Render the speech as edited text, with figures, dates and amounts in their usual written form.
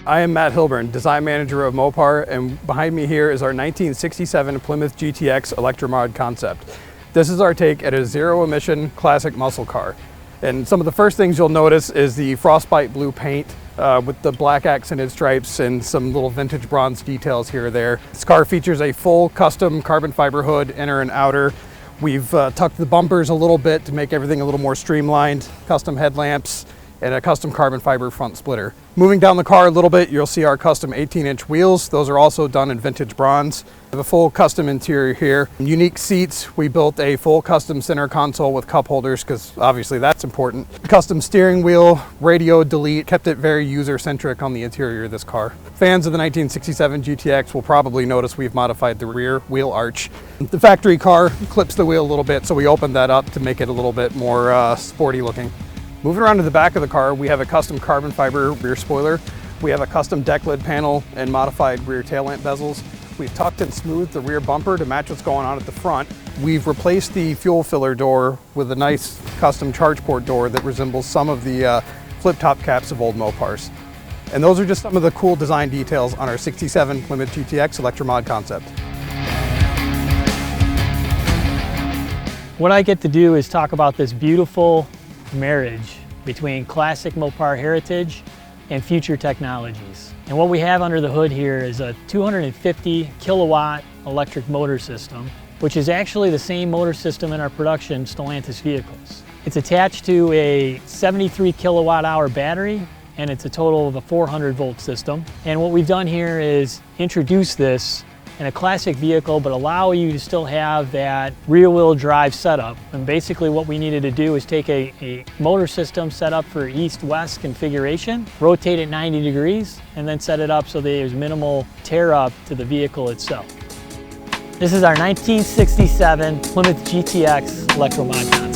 I am Matt Hilburn, design manager of Mopar, and behind me here is our 1967 Plymouth GTX Electromod Concept. This is our take at a zero-emission classic muscle car. And some of the first things you'll notice is the Frostbite Blue paint with the black accented stripes and some little vintage bronze details here or there. This car features a full custom carbon fiber hood, inner and outer. We've tucked the bumpers a little bit to make everything a little more streamlined, custom headlamps, and a custom carbon fiber front splitter. Moving down the car a little bit, you'll see our custom 18-inch wheels. Those are also done in vintage bronze. We have a full custom interior here. Unique seats. We built a full custom center console with cup holders because obviously that's important. Custom steering wheel, radio delete, kept it very user-centric on the interior of this car. Fans of the 1967 GTX will probably notice we've modified the rear wheel arch. The factory car clips the wheel a little bit, so we opened that up to make it a little bit more sporty looking. Moving around to the back of the car, we have a custom carbon fiber rear spoiler. We have a custom deck lid panel and modified rear tail lamp bezels. We've tucked and smoothed the rear bumper to match what's going on at the front. We've replaced the fuel filler door with a nice custom charge port door that resembles some of the flip-top caps of old Mopars. And those are just some of the cool design details on our 67 Plymouth GTX Electromod Concept. What I get to do is talk about this beautiful marriage between classic Mopar heritage and future technologies. And what we have under the hood here is a 250 kilowatt electric motor system, which is actually the same motor system in our production Stellantis vehicles. It's attached to a 73 kilowatt hour battery, and it's a total of a 400 volt system. And what we've done here is introduce this in a classic vehicle, but allow you to still have that rear-wheel drive setup. And basically what we needed to do is take a motor system set up for east-west configuration, rotate it 90 degrees, and then set it up so that there's minimal tear up to the vehicle itself. This is our 1967 Plymouth GTX Electromod Concept.